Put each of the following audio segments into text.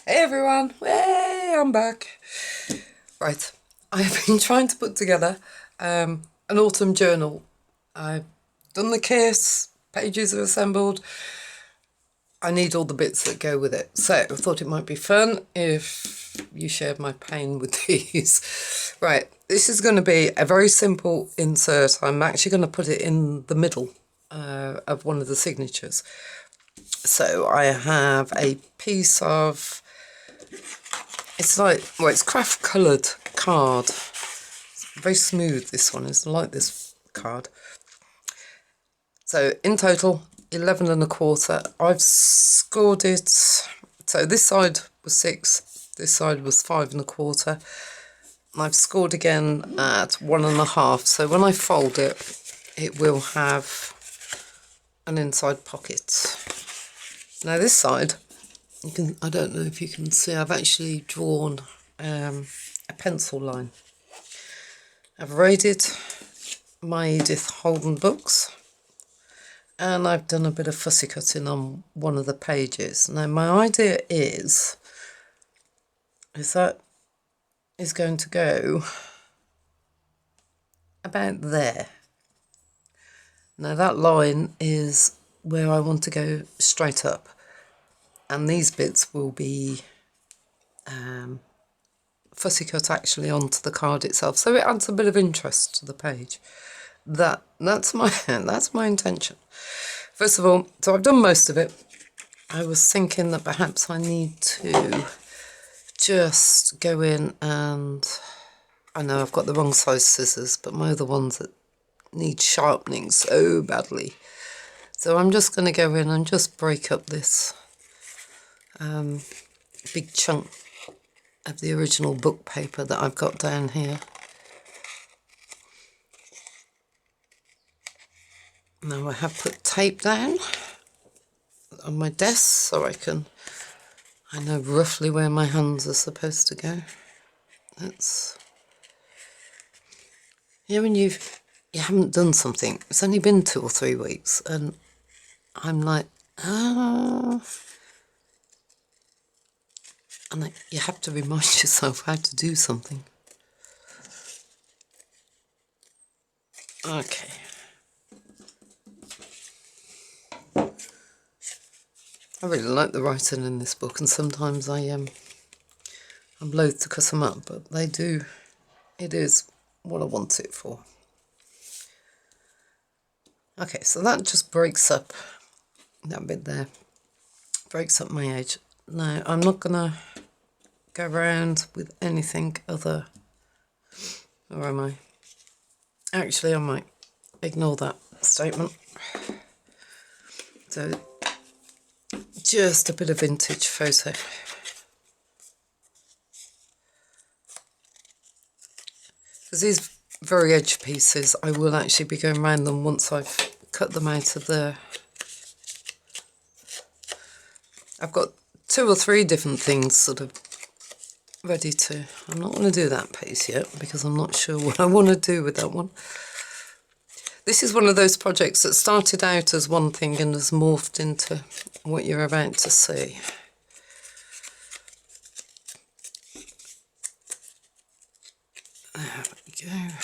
Hey everyone, hey, I'm back. Right, I've been trying to put together an autumn journal. I've done the case, pages are assembled. I need all the bits that go with it. So I thought it might be fun if you shared my pain with these. Right, this is going to be a very simple insert. I'm actually going to put it in the middle of one of the signatures. So I have a piece of, it's like, well, it's craft coloured card. It's very smooth, this one is. I like this card. So in total, 11 and a quarter. I've scored it, so this side was 6, this side was 5 and a quarter. I've scored again at 1.5. So when I fold it, it will have an inside pocket. Now this side, you can, I don't know if you can see, I've actually drawn a pencil line. I've raided my Edith Holden books, and I've done a bit of fussy cutting on one of the pages. Now my idea is that is going to go about there. Now that line is where I want to go straight up, and these bits will be fussy cut actually onto the card itself, so it adds a bit of interest to the page. That's my intention. First of all, so I've done most of it. I was thinking that perhaps I need to just go in and, I know I've got the wrong size scissors, but my other ones that need sharpening so badly. So I'm just going to go in and just break up this big chunk of the original book paper that I've got down here. Now I have put tape down on my desk so I know roughly where my hands are supposed to go. That's, yeah, when you haven't done something, it's only been 2 or 3 weeks, and I'm like, and you have to remind yourself how to do something. Okay. I really like the writing in this book, and sometimes I'm loath to cut them up, but they do, it is what I want it for. Okay, so that just breaks up, that bit there, breaks up my edge. Now, I'm not gonna go around with anything other, or am I? Actually, I might ignore that statement. So, just a bit of vintage photo. Because these very edge pieces, I will actually be going around them once I've cut them out of the... I've got 2 or 3 different things sort of ready to... I'm not going to do that piece yet because I'm not sure what I want to do with that one. This is one of those projects that started out as one thing and has morphed into what you're about to see. There we go.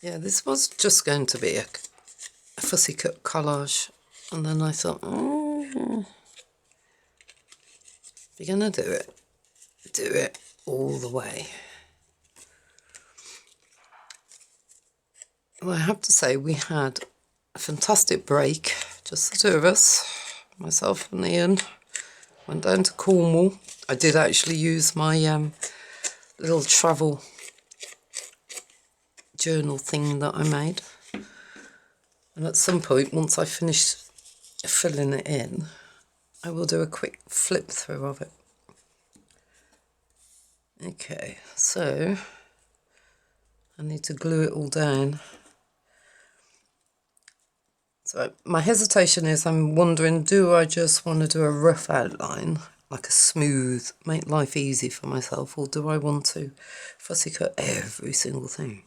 Yeah, this was just going to be a fussy cut collage, and then I thought, if you're going to do it all the way. Well, I have to say, we had a fantastic break, just the 2 of us, myself and Ian. Went down to Cornwall. I did actually use my little travel journal thing that I made. And at some point, once I finish filling it in, I will do a quick flip through of it. Okay, so I need to glue it all down. So my hesitation is, I'm wondering, do I just want to do a rough outline, like a smooth, make life easy for myself, or do I want to fussy cut every single thing?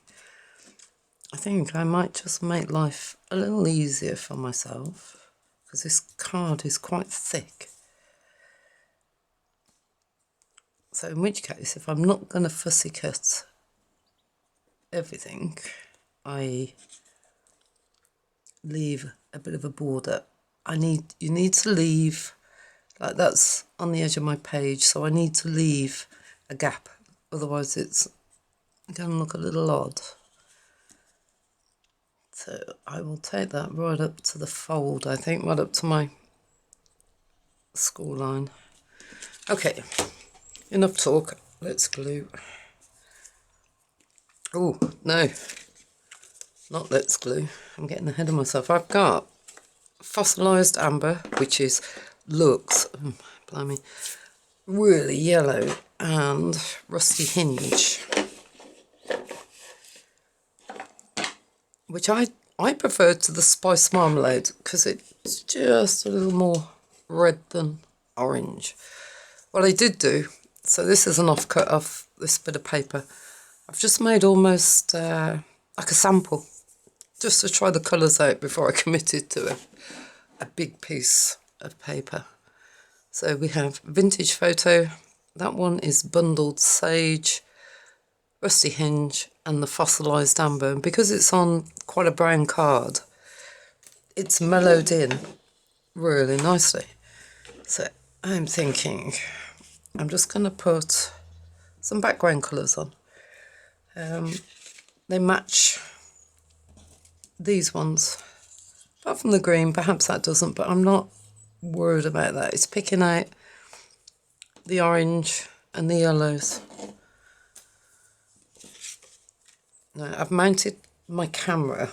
I think I might just make life a little easier for myself because this card is quite thick. So in which case, if I'm not going to fussy cut everything, I leave a bit of a border. You need to leave, like that's on the edge of my page, so I need to leave a gap, otherwise it's going to look a little odd. So I will take that right up to the fold, I think, right up to my score line. Okay, enough talk, let's glue. Oh, no, not let's glue. I'm getting ahead of myself. I've got fossilised amber, which looks, blimey, really yellow, and rusty hinge, which I prefer to the spice marmalade because it's just a little more red than orange. What I did do, so this is an offcut of this bit of paper. I've just made almost like a sample, just to try the colours out before I committed to a big piece of paper. So we have vintage photo, that one is bundled sage, rusty hinge, and the fossilised amber. And because it's on quite a brown card, it's mellowed in really nicely. So I'm thinking I'm just going to put some background colours on. They match these ones, apart from the green, perhaps that doesn't, but I'm not worried about that. It's picking out the orange and the yellows. Now I've mounted my camera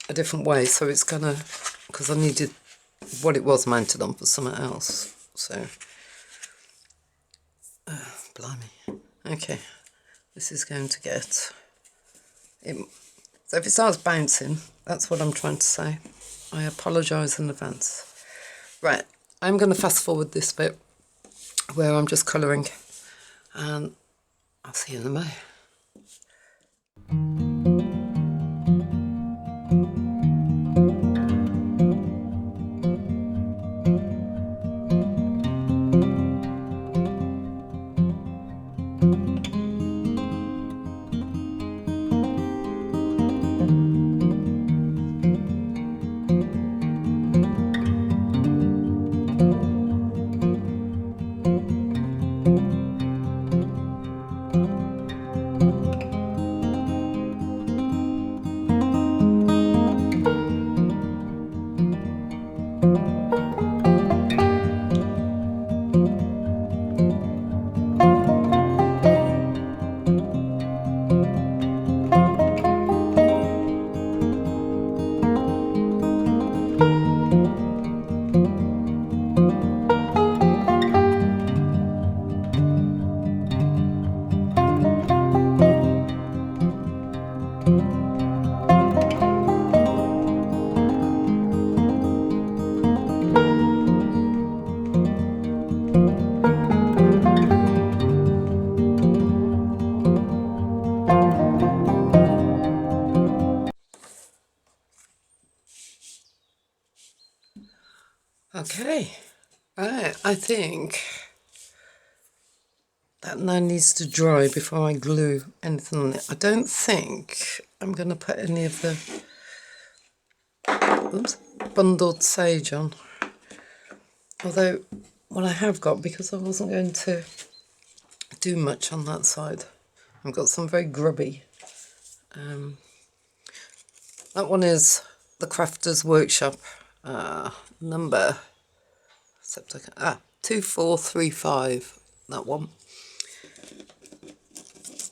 a different way, so it's gonna, because I needed what it was mounted on for something else. So, blimey. Okay, this is going to get it. So if it starts bouncing, that's what I'm trying to say. I apologise in advance. Right, I'm going to fast forward this bit where I'm just colouring, and I'll see you in a moment. Okay, right, I think that now needs to dry before I glue anything on it. I don't think I'm going to put any of the bundled sage on. Although, what I have got, because I wasn't going to do much on that side, I've got some very grubby. That one is the Crafter's Workshop number 2435, that one.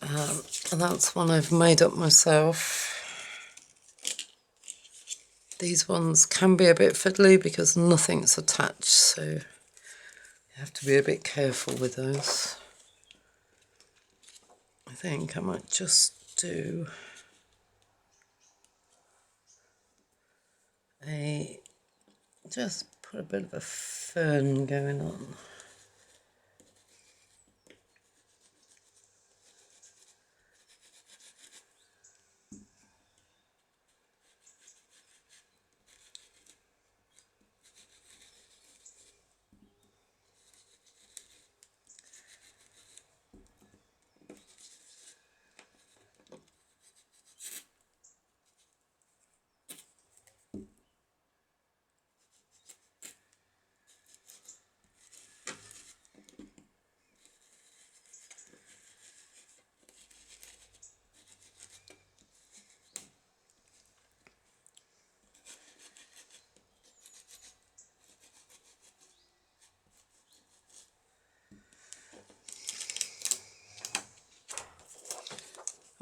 And that's one I've made up myself. These ones can be a bit fiddly because nothing's attached, so you have to be a bit careful with those. I think I might just do just put a bit of a fern going on.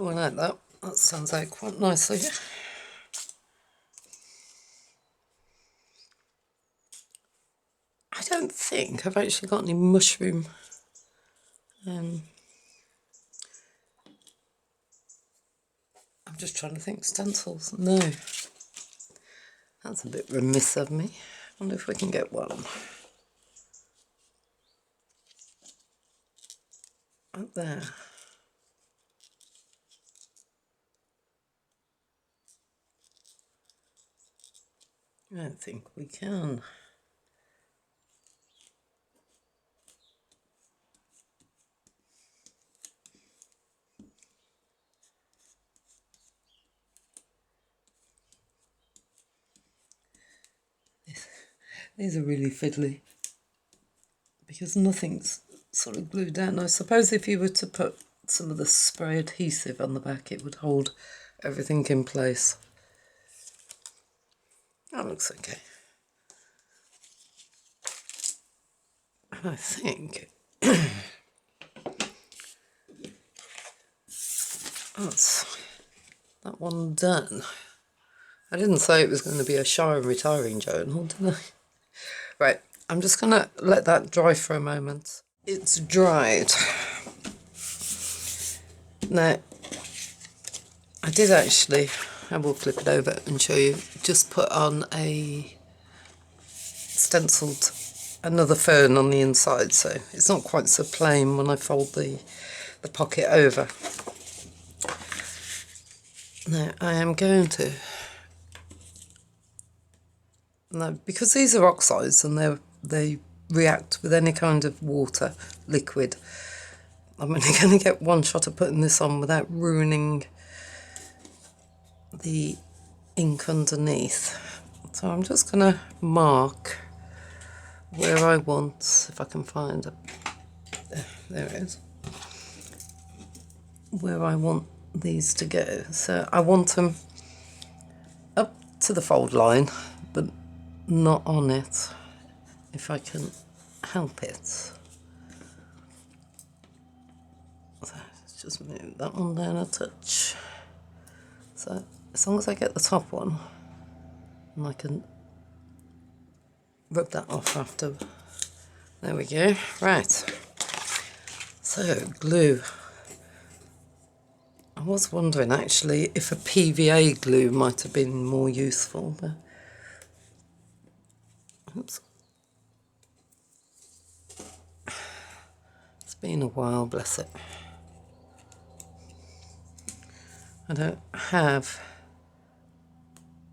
Oh, I like that. That stands out quite nicely. I don't think I've actually got any mushroom. I'm just trying to think stencils. No. That's a bit remiss of me. I wonder if we can get one. Up there. I don't think we can. These are really fiddly because nothing's sort of glued down. I suppose if you were to put some of the spray adhesive on the back, it would hold everything in place. That looks okay. I think that's that one done. I didn't say it was going to be a shy and retiring journal, did I? Right, I'm just going to let that dry for a moment. It's dried. Now, I did actually, I will flip it over and show you, just put on a stenciled another fern on the inside, so it's not quite so plain when I fold the pocket over. Now I am going to, now because these are oxides and they react with any kind of water, liquid, I'm only going to get one shot of putting this on without ruining the ink underneath. So I'm just going to mark where I want, if I can find it, there it is, where I want these to go. So I want them up to the fold line, but not on it, if I can help it. So let's just move that one down a touch. So as long as I get the top one, and I can rub that off after. There we go. Right. So glue. I was wondering actually if a PVA glue might have been more useful, but oops. It's been a while, bless it. I don't have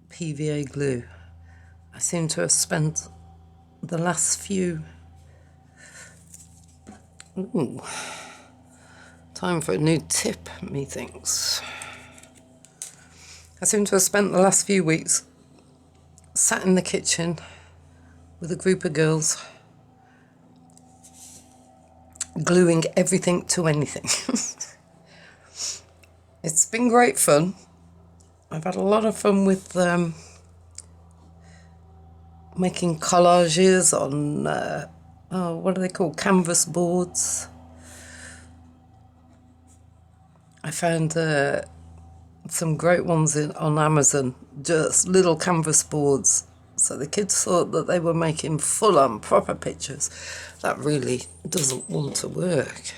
PVA glue. I seem to have spent the last few... Ooh. Time for a new tip, methinks. I seem to have spent the last few weeks sat in the kitchen with a group of girls gluing everything to anything. It's been great fun. I've had a lot of fun with making collages on, what are they called, canvas boards. I found some great ones on Amazon, just little canvas boards. So the kids thought that they were making full-on proper pictures. That really doesn't want to work.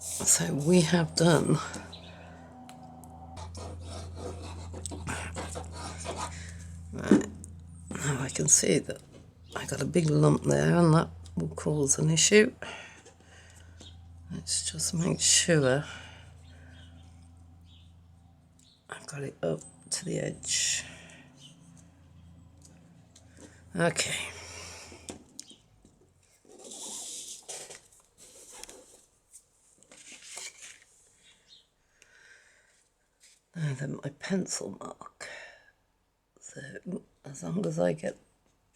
So we have done right. Now I can see that I got a big lump there, and that will cause an issue. Let's just make sure I've got it up to the edge. Okay. Now then, my pencil mark. So as long as I get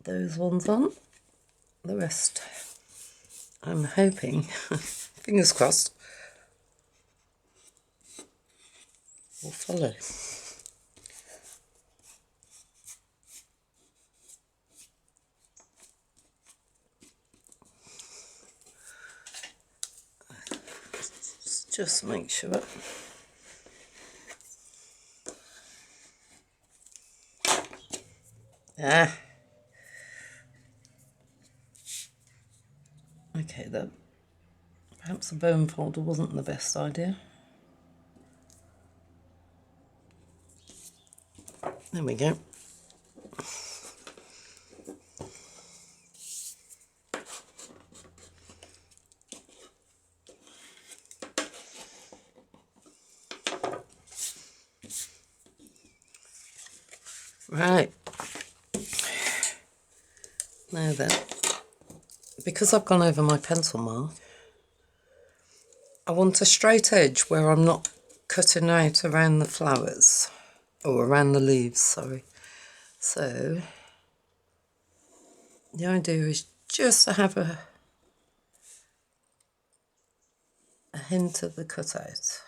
those ones on, the rest I'm hoping, fingers crossed, will follow. just make sure. Okay, that perhaps the bone folder wasn't the best idea. There we go. Right. Now then, because I've gone over my pencil mark, I want a straight edge where I'm not cutting out around the flowers, or around the leaves, sorry. So, the idea is just to have a hint of the cutout.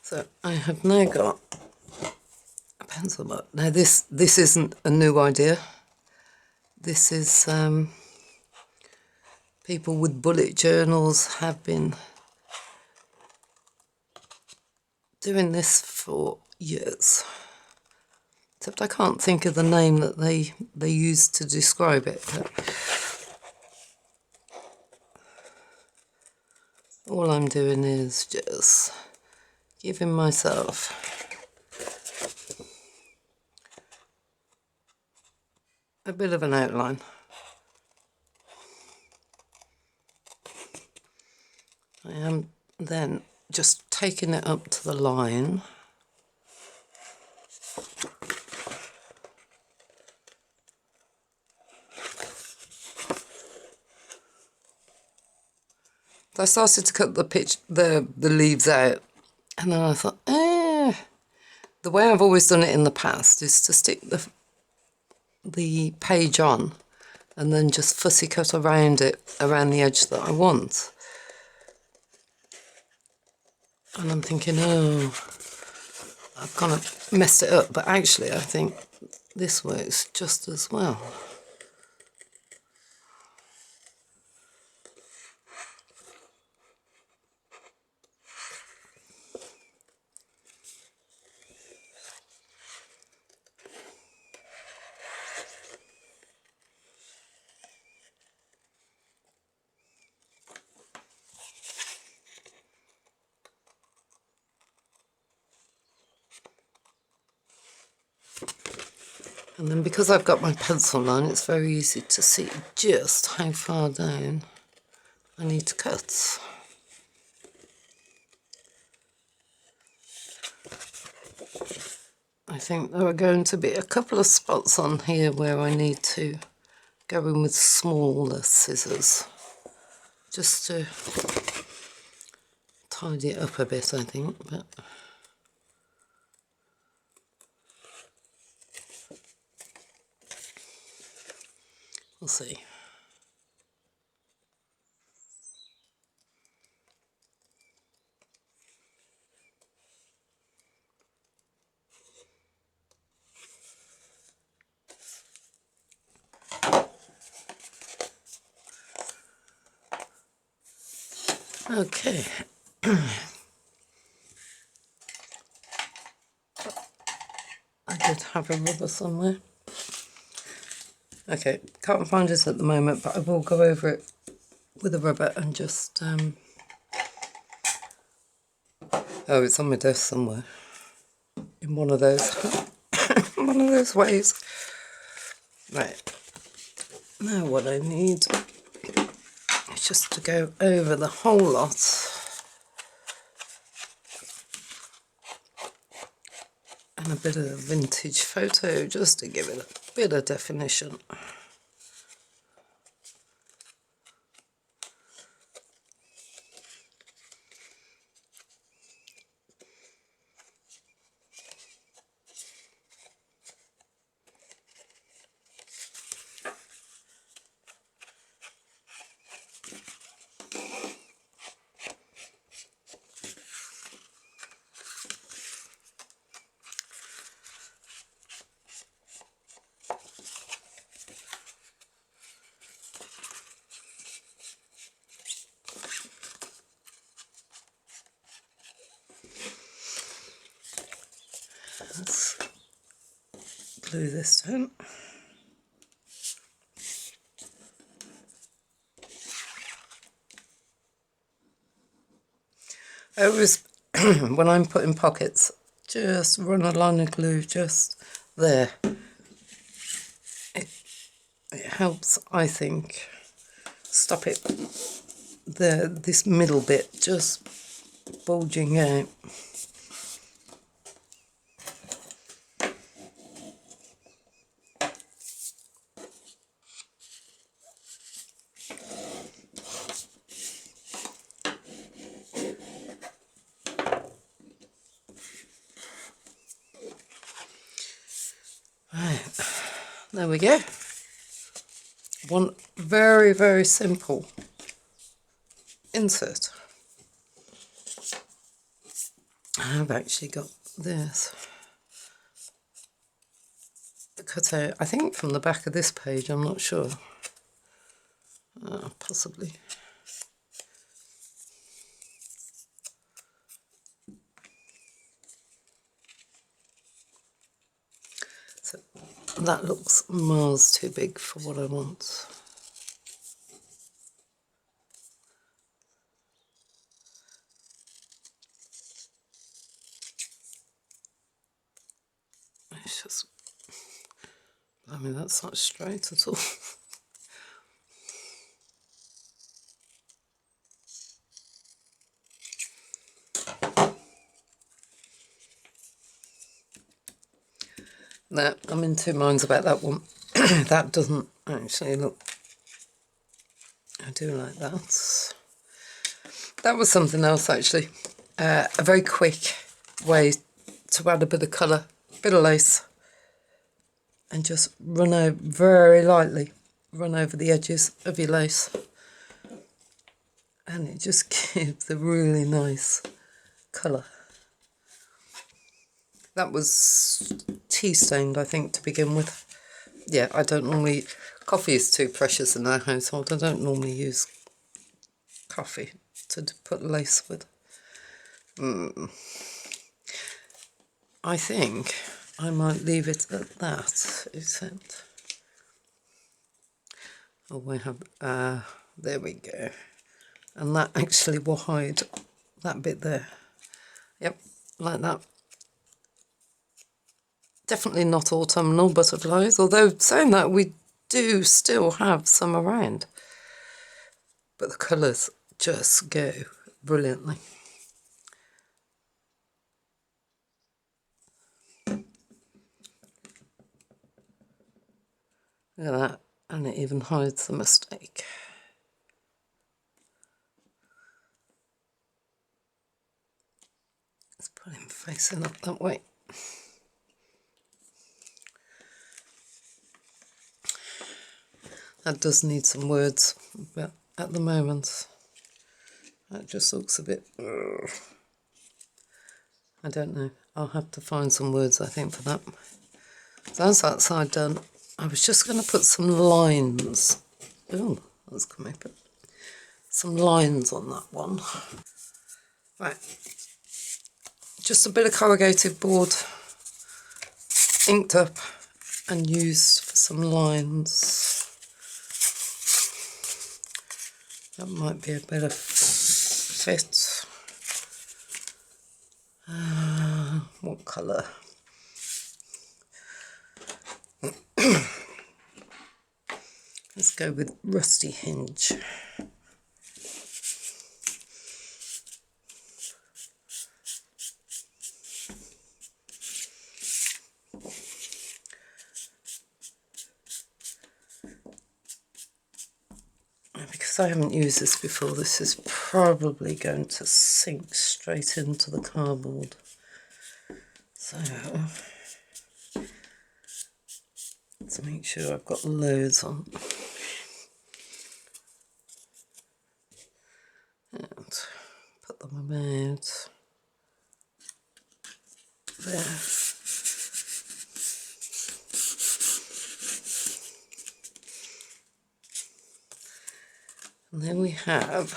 So I have now got a pencil mark. Now this isn't a new idea. This is people with bullet journals have been doing this for years. Except I can't think of the name that they used to describe it. But all I'm doing is just giving myself a bit of an outline. I am then just taking it up to the line. I started to cut the leaves out, and then I thought, the way I've always done it in the past is to stick the page on and then just fussy cut around it, around the edge that I want. And I'm thinking, oh, I've kind of messed it up, but actually I think this works just as well. And then because I've got my pencil line, it's very easy to see just how far down I need to cut. I think there are going to be a couple of spots on here where I need to go in with smaller scissors, just to tidy it up a bit, I think, but we'll see. Okay. I did have a rubber somewhere. Okay, can't find it at the moment, but I will go over it with a rubber and just oh, it's on my desk somewhere in one of those one of those ways. Right, now what I need is just to go over the whole lot and a bit of a vintage photo just to give it a bit of definition. glue this down. I always, when I'm putting pockets, just run a line of glue just there. It helps, I think, stop it, this middle bit just bulging out. Right, there we go. One very, very simple insert. I've actually got this cut out, I think from the back of this page, I'm not sure. Possibly. So that looks miles too big for what I want. It's just, I mean, that's not straight at all. No, I'm in two minds about that one. That doesn't actually look, I do like that. That was something else actually. A very quick way to add a bit of colour, bit of lace, and just run over very lightly, run over the edges of your lace, and it just gives a really nice colour. That was tea stained, I think, to begin with. Yeah, I don't normally, coffee is too precious in our household. I don't normally use coffee to put lace with. I think I might leave it at that, except, oh, we have, there we go. And that actually will hide that bit there. Yep, like that. Definitely not autumnal butterflies, although saying that, we do still have some around. But the colours just go brilliantly. Look at that, and it even hides the mistake. Let's put him facing up that way. That does need some words, but at the moment, that just looks a bit, I don't know. I'll have to find some words, I think, for that. So that's that side done. I was just going to put some lines. Oh, that's coming up. Some lines on that one. Right. Just a bit of corrugated board, inked up and used for some lines. That might be a better fit. What colour? Let's go with Rusty Hinge. Because I haven't used this before, this is probably going to sink straight into the cardboard. So, let's make sure I've got loads on. And put them about there. And then we have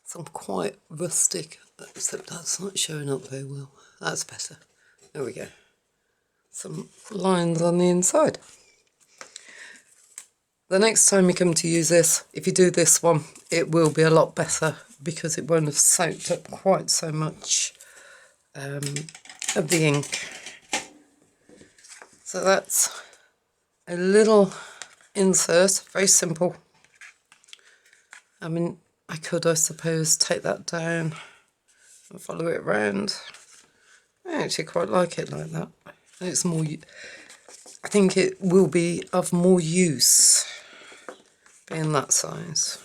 some quite rustic, except that's not showing up very well. That's better. There we go. some lines on the inside. The next time you come to use this, if you do this one, it will be a lot better because it won't have soaked up quite so much of the ink. So that's a little insert, very simple. I mean, I could, I suppose, take that down and follow it around. I actually quite like it like that. It's more, I think it will be of more use being that size.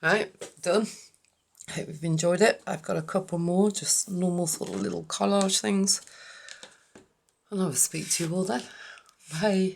Right, done. Hope you've enjoyed it. I've got a couple more, just normal sort of little collage things. And I will speak to you all then. Bye.